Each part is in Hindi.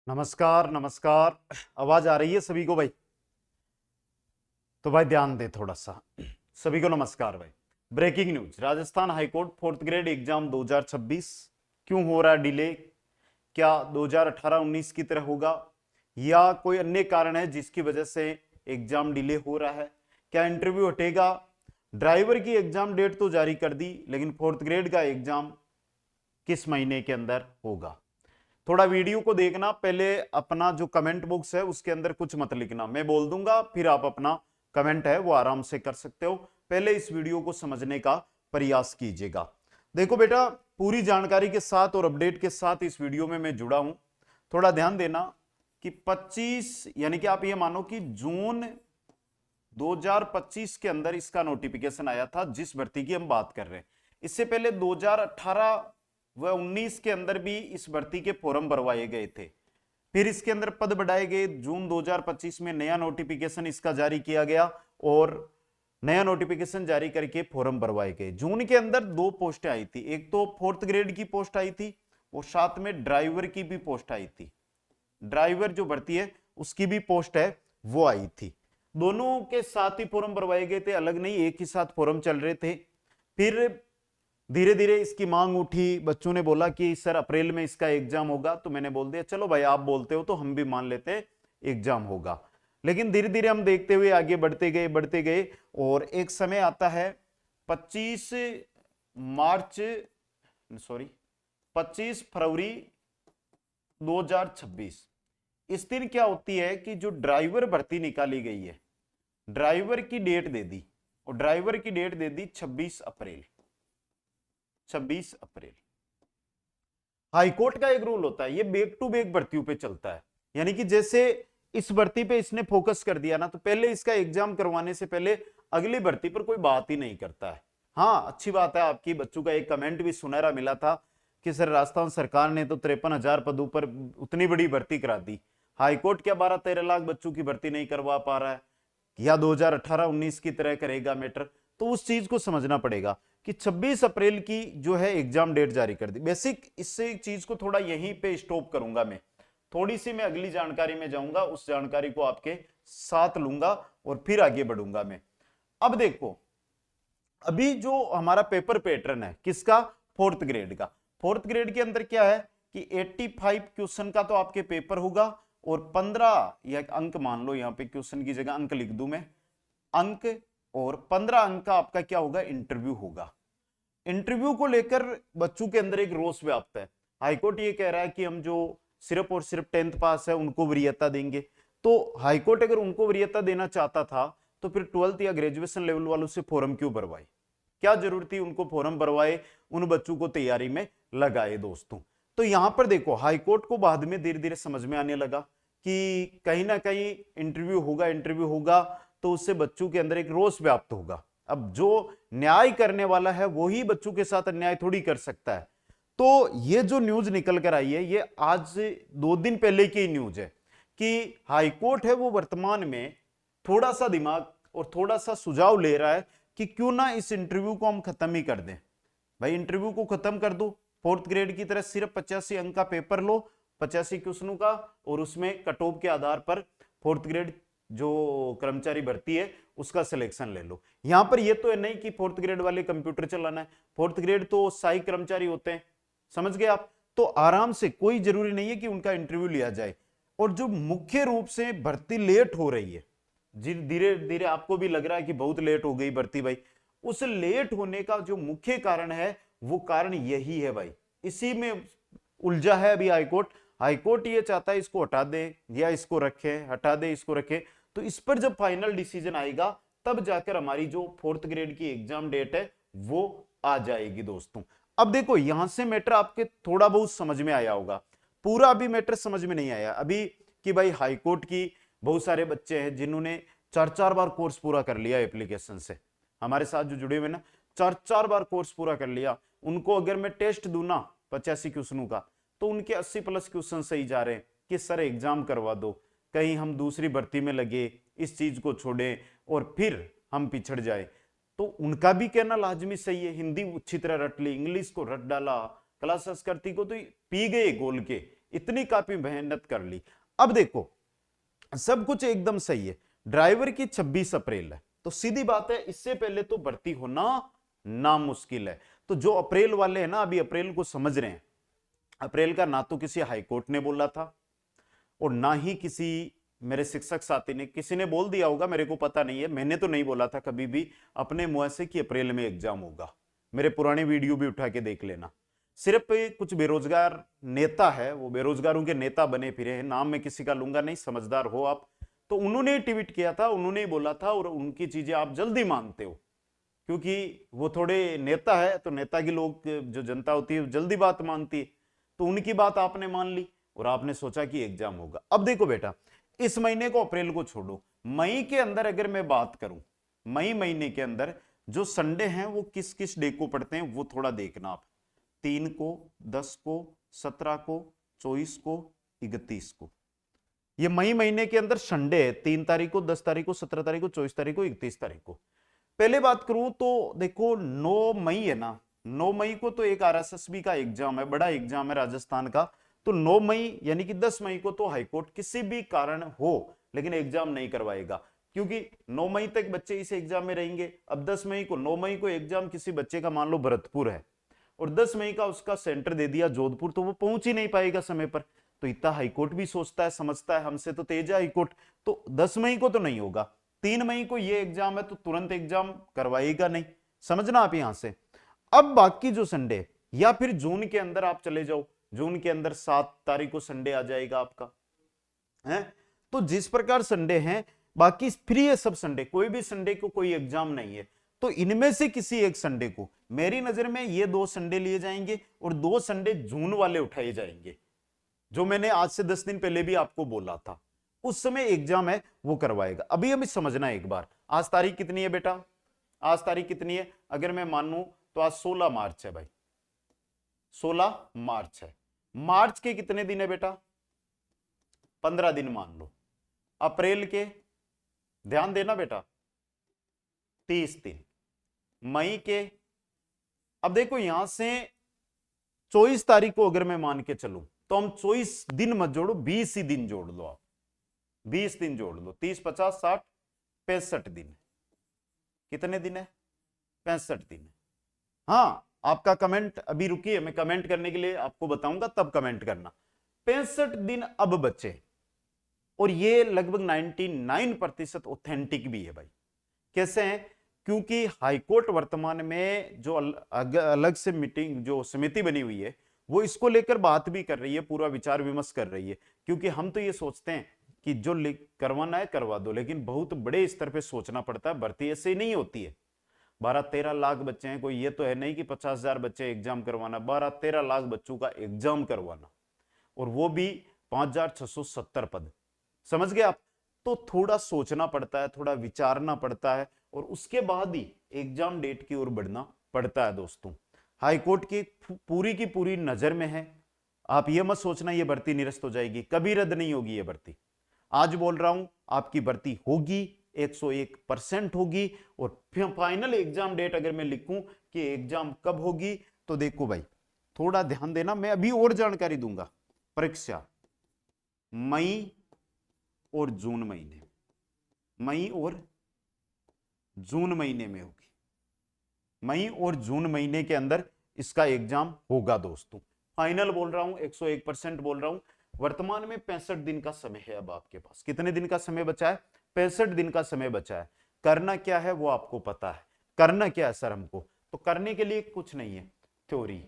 नमस्कार नमस्कार। आवाज आ रही है सभी को भाई? तो भाई ध्यान दे थोड़ा सा। सभी को नमस्कार भाई। Breaking news, Rajasthan high court fourth grade exam 2026 क्यों हो रहा है डिले? क्या 2018-19 की तरह होगा या कोई अन्य कारण है जिसकी वजह से एग्जाम डिले हो रहा है? क्या इंटरव्यू हटेगा? ड्राइवर की एग्जाम डेट तो जारी कर दी, लेकिन फोर्थ ग्रेड का एग्जाम किस महीने के अंदर होगा? थोड़ा वीडियो को देखना, पहले अपना जो कमेंट बॉक्स है उसके अंदर कुछ मत लिखना, मैं बोल दूंगा फिर आप अपना कमेंट है वो आराम से कर सकते हो। पहले इस वीडियो को समझने का प्रयास कीजिएगा। देखो बेटा, पूरी जानकारी के साथ और अपडेट के साथ इस वीडियो में मैं जुड़ा हूं। थोड़ा ध्यान देना कि 25 यानी कि आप ये मानो कि जून 2025 के अंदर इसका नोटिफिकेशन आया था जिस भर्ती की हम बात कर रहे हैं। इससे पहले 2018 व 19 के अंदर भी इस भर्ती के फॉर्म भरवाए गए थे, फिर इसके अंदर पद बढ़ाए गए। जून 2025 में नया नोटिफिकेशन इसका जारी किया गया और नया नोटिफिकेशन जारी करके फॉर्म भरवाए गए। जून के अंदर दो पोस्टें आई थी, एक तो फोर्थ ग्रेड की पोस्ट आई थी और साथ में ड्राइवर की भी पोस्ट आई थी। ड्राइवर जो भर्ती है उसकी भी पोस्ट है वो आई थी। दोनों के साथ ही फॉर्म भरवाए गए थे, अलग नहीं, एक ही साथ फॉर्म चल रहे थे। फिर धीरे धीरे इसकी मांग उठी, बच्चों ने बोला कि सर अप्रैल में इसका एग्जाम होगा, तो मैंने बोल दिया चलो भाई आप बोलते हो तो हम भी मान लेते हैं एग्जाम होगा। लेकिन धीरे धीरे हम देखते हुए आगे बढ़ते गए और एक समय आता है 25 मार्च, सॉरी 25 फरवरी 2026। इस दिन क्या होती है कि जो ड्राइवर भर्ती निकाली गई है, ड्राइवर की डेट दे दी और ड्राइवर की डेट दे दी 26 अप्रैल। 26 अप्रैल हाईकोर्ट का एक रूल होता है, ये बैक टू बैक भर्तियों पे चलता है। यानी कि जैसे इस भर्ती पे इसने फोकस कर दिया ना, तो पहले इसका एग्जाम करवाने से पहले अगली भर्ती पर कोई बात ही नहीं करता है। हाँ, अच्छी बात है, आपकी बच्चों का एक कमेंट भी सुनहरा मिला था कि सर राजस्थान सरकार ने तो 53,000 पदों पर उतनी बड़ी भर्ती करा दी, हाईकोर्ट क्या 12-13 लाख बच्चों की भर्ती नहीं करवा पा रहा है या 2018-19 की तरह करेगा मैटर? तो उस चीज को समझना पड़ेगा कि 26 अप्रैल की जो है एग्जाम डेट जारी कर दी। बेसिक इससे एक चीज को थोड़ा यहीं पे स्टॉप करूंगा, मैं थोड़ी सी मैं अगली जानकारी में जाऊंगा, उस जानकारी को आपके साथ लूंगा और फिर आगे बढ़ूंगा मैं। अब देखो, अभी जो हमारा पेपर पैटर्न है किसका? फोर्थ ग्रेड का। फोर्थ ग्रेड के अंदर क्या है कि 85 क्वेश्चन का तो आपके पेपर होगा और 15 या अंक मान लो, यहां पे क्वेश्चन की जगह अंक लिख दूं मैं, अंक, और 15 अंक का आपका क्या होगा? इंटरव्यू होगा। इंटरव्यू को लेकर बच्चों के अंदर एक रोष व्याप्त है। हाईकोर्ट ये कह रहा है कि हम जो सिर्फ और सिर्फ 10th पास है उनको वरीयता देंगे। तो हाईकोर्ट अगर उनको वरीयता देना चाहता था तो फिर 12th या ग्रेजुएशन लेवल वालों से फॉर्म क्यों भरवाए? क्या जरूरत थी उनको फॉर्म भरवाए, उन बच्चों को तैयारी में लगाए दोस्तों? तो यहां पर देखो, हाईकोर्ट को बाद में धीरे धीरे समझ में आने लगा कि कहीं ना कहीं इंटरव्यू होगा तो उससे बच्चों के अंदर एक रोष व्याप्त होगा। अब जो न्याय करने वाला है वो ही बच्चों के साथ अन्याय थोड़ी कर सकता है। तो ये जो न्यूज निकल कर आई है, ये आज से 2 दिन पहले की न्यूज है कि हाईकोर्ट है वो वर्तमान में थोड़ा सा दिमाग और थोड़ा सा सुझाव ले रहा है कि क्यों ना इस इंटरव्यू को हम खत्म ही कर दें। भाई इंटरव्यू को खत्म कर दो, फोर्थ ग्रेड की तरह सिर्फ 85 अंक का पेपर लो, 85 क्वेश्चनों का, और उसमें कट ऑफ के आधार पर फोर्थ ग्रेड जो कर्मचारी भर्ती है उसका सिलेक्शन ले लो। यहां पर ये तो है नहीं कि फोर्थ ग्रेड वाले कंप्यूटर चलाना है, फोर्थ ग्रेड तो सहायक कर्मचारी होते हैं, समझ गए आप? तो आराम से, कोई जरूरी नहीं है कि उनका इंटरव्यू लिया जाए। और जो मुख्य रूप से भर्ती लेट हो रही है, धीरे धीरे आपको भी लग रहा है कि बहुत लेट हो गई भर्ती भाई, उस लेट होने का जो मुख्य कारण है वो कारण यही है भाई। इसी में उलझा है अभी हाईकोर्ट। हाईकोर्ट ये चाहता है इसको हटा दे या इसको रखे, हटा दे इसको रखे। तो इस पर जब फाइनल डिसीजन आएगा तब जाकर हमारी जो फोर्थ ग्रेड की एग्जाम डेट है वो आ जाएगी दोस्तों। अब देखो, यहां से मैटर आपके थोड़ा बहुत समझ में आया होगा, पूरा अभी मैटर समझ में नहीं आया अभी कि भाई हाईकोर्ट की बहुत सारे बच्चे हैं जिन्होंने 4-4 बार कोर्स पूरा कर लिया एप्लीकेशन से, हमारे साथ जो जुड़े हुए ना, 4-4 बार कोर्स पूरा कर लिया, उनको अगर मैं टेस्ट दूं ना 85 क्वेश्चनों का, तो उनके 80+ क्वेश्चन सही जा रहे हैं कि सर एग्जाम करवा दो, कहीं हम दूसरी भर्ती में लगे, इस चीज को छोड़े और फिर हम पिछड़ जाए। तो उनका भी कहना लाजमी सही है, हिंदी अच्छी तरह रट ली, इंग्लिश को रट डाला, कला संस्कृति को तो पी गए गोल के, इतनी काफी मेहनत कर ली। अब देखो सब कुछ एकदम सही है, ड्राइवर की 26 अप्रैल है, तो सीधी बात है इससे पहले तो भर्ती होना नामुश्किल है। तो जो अप्रैल वाले हैं ना, अभी अप्रैल को समझ रहे हैं, अप्रैल का ना तो किसी हाईकोर्ट ने बोला था और ना ही किसी मेरे शिक्षक साथी ने, किसी ने बोल दिया होगा मेरे को पता नहीं है, मैंने तो नहीं बोला था कभी भी अपने मुंह से कि अप्रैल में एग्जाम होगा। मेरे पुराने वीडियो भी उठा के देख लेना। सिर्फ कुछ बेरोजगार नेता है, वो बेरोजगारों के नेता बने फिरे हैं, नाम मैं किसी का लूंगा नहीं, समझदार हो आप, तो उन्होंने ट्वीट किया था, उन्होंने बोला था, और उनकी चीजें आप जल्दी मानते हो क्योंकि वो थोड़े नेता है, तो नेता की लोग जो जनता होती है जल्दी बात मानती है, तो उनकी बात आपने मान ली और आपने सोचा कि एग्जाम होगा। अब देखो बेटा, इस महीने को, अप्रैल को छोड़ो, मई के अंदर अगर मैं बात करूं, मई महीने के अंदर जो संडे हैं वो किस किस डे को पड़ते हैं वो थोड़ा देखना आप। 3 को, 10 को, 17 को, 24 को, 31 को, ये मई महीने के अंदर संडे है। 3 तारीख को, 10 तारीख को, 17 तारीख को, 24 तारीख को, 31 तारीख को। पहले बात करूं तो देखो 9 मई है ना, 9 मई को तो एक आरएसएसबी का एग्जाम है, बड़ा एग्जाम है राजस्थान का, तो 9 मई यानी कि 10 मई को तो हाईकोर्ट किसी भी कारण हो लेकिन एग्जाम नहीं करवाएगा, क्योंकि 9 मई तक बच्चे इस एग्जाम में रहेंगे। अब 10 मई को, 9 मई को एग्जाम किसी बच्चे का मान लो भरतपुर है और 10 मई का उसका सेंटर दे दिया जोधपुर, तो वो पहुंच ही नहीं पाएगा समय पर। तो इतना हाईकोर्ट भी सोचता है, समझता है, हमसे तो तेज है हाईकोर्ट, तो 10 मई को तो नहीं होगा। 3 मई को ये एग्जाम है तो तुरंत एग्जाम करवाएगा नहीं, समझना आप यहां से। अब बाकी जो संडे, या फिर जून के अंदर आप चले जाओ, जून के अंदर 7 तारीख को संडे आ जाएगा आपका, है? तो जिस प्रकार संडे हैं बाकी फ्री है सब संडे, कोई भी संडे को कोई एग्जाम नहीं है, तो इनमें से किसी एक संडे को, मेरी नजर में ये 2 संडे लिए जाएंगे और 2 संडे जून वाले उठाए जाएंगे, जो मैंने आज से 10 दिन पहले भी आपको बोला था, उस समय एग्जाम है वो करवाएगा। अभी हमें समझना एक बार, आज तारीख कितनी है बेटा, आज तारीख कितनी है, अगर मैं मानूं तो आज 16 मार्च है भाई, 16 मार्च है। मार्च के कितने दिन है बेटा, 15 दिन मान लो। अप्रैल के, ध्यान देना बेटा, 30 दिन। मई के, अब देखो यहां से 24 तारीख को अगर मैं मान के चलूं तो हम 24 दिन मत जोड़ो, 20 ही दिन जोड़ लो आप, 20 दिन जोड़ लो, 30, 50, 60, 65 दिन। कितने दिन है, 65 दिन है। हाँ, आपका कमेंट अभी रुकिए, मैं कमेंट करने के लिए आपको बताऊंगा, तब कमेंट करना। 65 दिन अब बचे, और ये लगभग 99% ऑथेंटिक भी है भाई। कैसे हैं, क्योंकि हाईकोर्ट वर्तमान में जो अलग से मीटिंग, जो समिति बनी हुई है, वो इसको लेकर बात भी कर रही है, पूरा विचार विमर्श कर रही है। क्योंकि हम तो ये सोचते हैं कि जो करवाना है करवा दो, लेकिन बहुत बड़े स्तर पे सोचना पड़ता है, भर्ती ऐसे ही नहीं होती है। 12-13 लाख बच्चे हैं, कोई ये तो है नहीं कि 50,000 बच्चे एग्जाम करवाना, 12-13 लाख बच्चों का एग्जाम करवाना, और वो भी 5,670 पद, समझ गए आप। तो थोड़ा सोचना पड़ता है, थोड़ा विचारना पड़ता है, और उसके बाद ही एग्जाम डेट की ओर बढ़ना पड़ता है दोस्तों। हाईकोर्ट की पूरी नजर में है, आप ये मत सोचना ये भर्ती निरस्त हो जाएगी, कभी रद्द नहीं होगी ये भर्ती। आज बोल रहा हूं आपकी भर्ती होगी, 101% होगी। और फाइनल एग्जाम डेट अगर मैं लिखूं कि एग्जाम कब होगी, तो देखो भाई थोड़ा ध्यान देना, मैं अभी और जानकारी दूंगा। परीक्षा मई और जून महीने, मई और जून महीने में होगी, मई और जून महीने के अंदर इसका एग्जाम होगा दोस्तों। फाइनल बोल रहा हूं, 101% बोल रहा हूं। वर्तमान में 65 दिन का समय है अब आपके पास। कितने दिन का समय बचा है, 65 दिन का समय बचा है। करना क्या है वो आपको पता है, करना क्या है सर हमको, तो करने के लिए कुछ नहीं है, थ्योरी।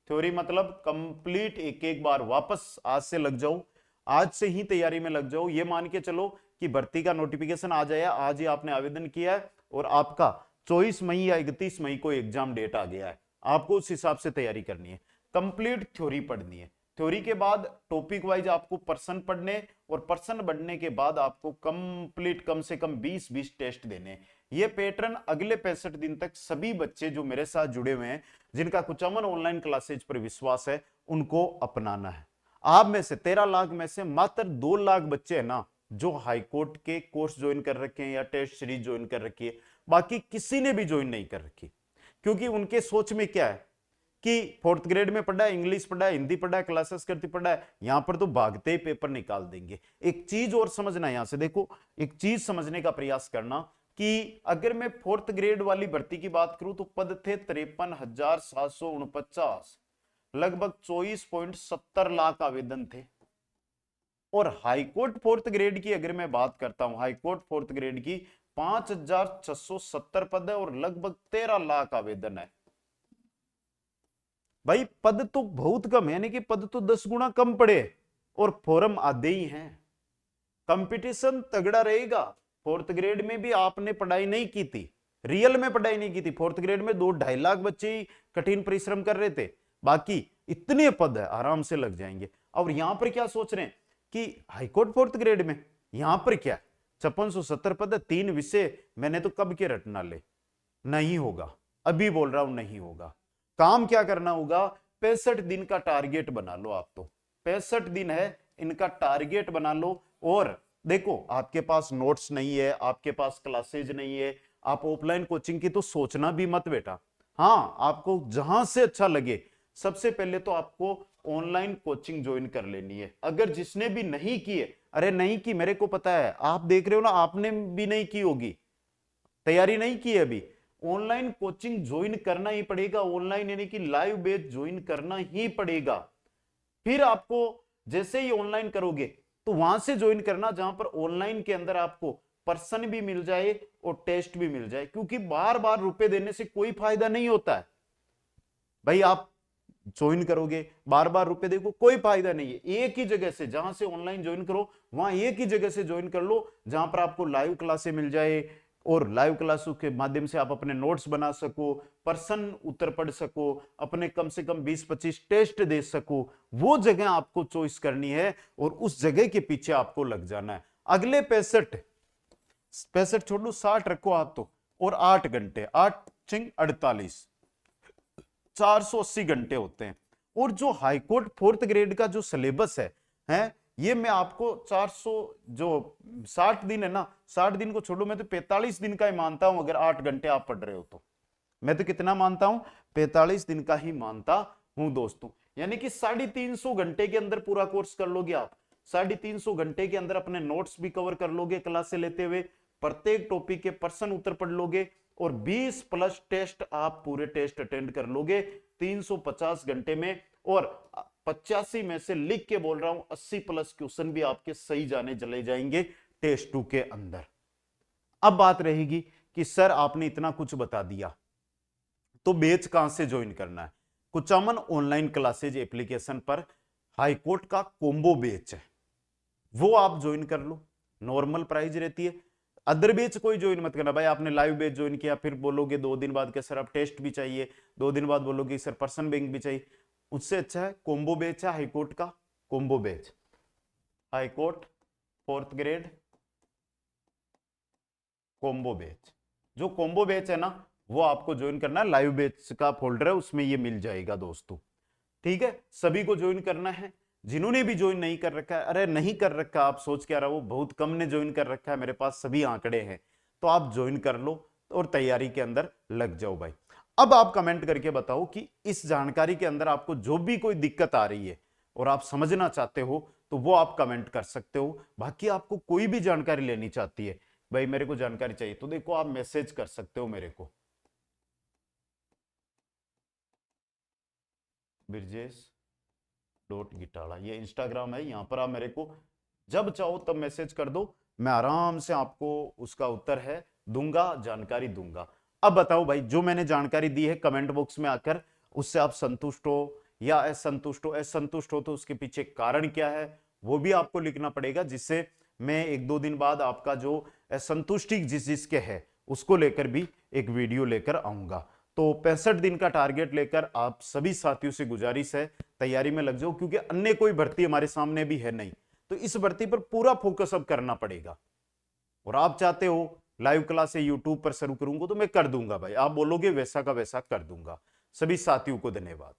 थ्योरी मतलब कंप्लीट एक एक बार वापस आज से लग जाओ, आज से ही तैयारी में लग जाओ। ये मान के चलो कि भर्ती का नोटिफिकेशन आ जाए, आज ही आपने आवेदन किया है और आपका 24 मई या 31 मई को एग्जाम डेट आ गया है, आपको उस हिसाब से तैयारी करनी है। कंप्लीट थ्योरी पढ़नी है, थ्योरी के बाद टॉपिक वाइज आपको पर्सन पढ़ने, और पर्सन बढ़ने के बाद आपको कंप्लीट कम से कम 20 टेस्ट देने। ये पैटर्न अगले 65 दिन तक सभी बच्चे जो मेरे साथ जुड़े हुए हैं, जिनका कुचामन ऑनलाइन क्लासेज पर विश्वास है, उनको अपनाना है। आप में से 13 लाख में से मात्र 2 लाख बच्चे हैं ना जो हाईकोर्ट के कोर्स ज्वाइन कर रखे हैं या टेस्ट सीरीज ज्वाइन कर रखी है, बाकी किसी ने भी ज्वाइन नहीं कर रखी। क्योंकि उनके सोच में क्या है कि फोर्थ ग्रेड में पढ़ा है, इंग्लिश पढ़ा है, हिंदी पढ़ा है, क्लासेस करती पढ़ा है, यहां पर तो भागते ही पेपर निकाल देंगे। एक चीज और समझना, यहां से देखो, एक चीज समझने का प्रयास करना कि अगर मैं फोर्थ ग्रेड वाली भर्ती की बात करूं तो पद थे 53,749, लगभग 24.70 लाख आवेदन थे। और हाईकोर्ट फोर्थ ग्रेड की अगर मैं बात करता हूं, हाईकोर्ट फोर्थ ग्रेड की 5,670 पद है और लगभग 13 लाख आवेदन है। भाई पद तो बहुत कम है, यानी कि पद तो 10 गुना कम पड़े और फॉर्म आधे ही हैं। कंपटीशन तगड़ा रहेगा। फोर्थ ग्रेड में भी आपने पढ़ाई नहीं की थी, रियल में पढ़ाई नहीं की थी। फोर्थ ग्रेड में 2-2.5 लाख बच्चे ही कठिन परिश्रम कर रहे थे, बाकी इतने पद है आराम से लग जाएंगे। और यहां पर क्या सोच रहे हैं कि हाईकोर्ट फोर्थ ग्रेड में यहां पर क्या 5670 पद है, 3 विषय, मैंने तो कब के रटना ले, नहीं होगा, अभी बोल रहा हूं नहीं होगा। काम क्या करना होगा, 65 दिन का टारगेट बना लो। आप तो 65 दिन है, इनका टारगेट बना लो। और देखो आपके पास नोट्स नहीं है, आपके पास क्लासेज नहीं है, आप ऑफलाइन कोचिंग की तो सोचना भी मत बेटा। हाँ, आपको जहां से अच्छा लगे, सबसे पहले तो आपको ऑनलाइन कोचिंग ज्वाइन कर लेनी है। अगर जिसने भी नहीं की है, अरे नहीं की, मेरे को पता है, आप देख रहे हो ना, आपने भी नहीं की होगी, तैयारी नहीं की है अभी, ऑनलाइन कोचिंग ज्वाइन करना ही पड़ेगा। ऑनलाइन यानी कि लाइव बैच ज्वाइन करना ही पड़ेगा। फिर आपको जैसे ही ऑनलाइन करोगे तो वहां से ज्वाइन करना जहां पर ऑनलाइन के अंदर आपको पर्सन भी मिल जाए और टेस्ट भी मिल जाए, क्योंकि बार बार रुपए देने से कोई फायदा नहीं होता है भाई। आप ज्वाइन करोगे, बार बार रुपए देखो, कोई फायदा नहीं है। एक ही जगह से, जहां से ऑनलाइन ज्वाइन करो वहां एक ही जगह से ज्वाइन कर लो, जहां पर आपको लाइव क्लासें मिल जाए और लाइव क्लासों के माध्यम से आप अपने नोट्स बना सको, पर्सन उत्तर पढ़ सको, अपने कम से कम 20-25 टेस्ट दे सको। वो जगह आपको चॉइस करनी है और उस जगह के पीछे आपको लग जाना है। अगले 65 छोड़ लो, 60 रखो आप तो, और 8 घंटे, 8 48, 480 घंटे होते हैं। और जो हाईकोर्ट फोर्थ ग्रेड का जो सिलेबस है ये मैं आपको 400 जो 60 दिन है ना, 60 दिन को छोड़ो, मैं तो 45 दिन का ही मानता हूं। अगर 8 घंटे आप पढ़ रहे हो तो मैं तो कितना मानता हूं, 45 दिन का ही मानता हूं दोस्तों। यानी कि 350 घंटे के अंदर पूरा कोर्स कर लोगे आप। 350 घंटे के अंदर अपने नोट्स भी कवर कर लोगे क्लास से लेते हुए, प्रत्येक टॉपिक के पर्सन उत्तर पढ़ लोगे और 20 प्लस टेस्ट आप पूरे टेस्ट अटेंड कर लोगे 350 घंटे में। और 85 में से लिख के बोल रहा हूं 80 प्लस क्वेश्चन भी आपके सही जाने चले जाएंगे टेस्ट 2 के अंदर। अब बात रहेगी कि सर आपने इतना कुछ बता दिया, तो बैच कहां से ज्वाइन करना है। कुचामन ऑनलाइन क्लासेज एप्लीकेशन पर हाईकोर्ट का कोम्बो बैच है, वो आप ज्वाइन कर लो। नॉर्मल प्राइस रहती है। अदर बैच कोई ज्वाइन मत करना भाई। आपने लाइव बैच ज्वाइन किया, फिर बोलोगे 2 दिन बाद कि सर अब टेस्ट भी चाहिए, 2 दिन बाद बोलोगे सर पर्सन बैंक भी चाहिए। उससे अच्छा है कोम्बो बैच है हाईकोर्ट का, combo batch, high court fourth grade combo batch. जो कोम्बो बैच है ना, वो आपको ज्वाइन करना है। लाइव बैच का फोल्डर है, उसमें ये मिल जाएगा दोस्तों, ठीक है। सभी को ज्वाइन करना है। जिन्होंने भी ज्वाइन नहीं कर रखा है, अरे नहीं कर रखा, आप सोच क्या रहा हो, बहुत कम ने ज्वाइन कर रखा है, मेरे पास सभी आंकड़े हैं, तो आप ज्वाइन कर लो और तैयारी के अंदर लग जाओ भाई। अब आप कमेंट करके बताओ कि इस जानकारी के अंदर आपको जो भी कोई दिक्कत आ रही है और आप समझना चाहते हो तो वो आप कमेंट कर सकते हो। बाकी आपको कोई भी जानकारी लेनी चाहती है, भाई मेरे को जानकारी चाहिए, तो देखो आप मैसेज कर सकते हो मेरे को, ब्रिजेश.गिटाला, ये इंस्टाग्राम है, यहां पर आप मेरे को जब चाहो तब मैसेज कर दो, मैं आराम से आपको उसका उत्तर है दूंगा, जानकारी दूंगा। अब बताओ भाई, जो मैंने जानकारी दी है कमेंट बॉक्स में आकर, उससे आप संतुष्ट हो या असंतुष्ट हो। असंतुष्ट हो तो उसके पीछे कारण क्या है वो भी आपको लिखना पड़ेगा, जिससे मैं 1-2 दिन बाद आपका जो असंतुष्टि जिसके है उसको लेकर भी एक वीडियो लेकर आऊंगा। तो 65 दिन का टारगेट लेकर आप सभी साथियों से गुजारिश है, तैयारी में लग जाओ, क्योंकि अन्य कोई भर्ती हमारे सामने भी है नहीं, तो इस भर्ती पर पूरा फोकस अब करना पड़ेगा। और आप चाहते हो लाइव क्लास यूट्यूब पर शुरू करूंगा, तो मैं कर दूंगा भाई, आप बोलोगे वैसा का वैसा कर दूंगा। सभी साथियों को धन्यवाद।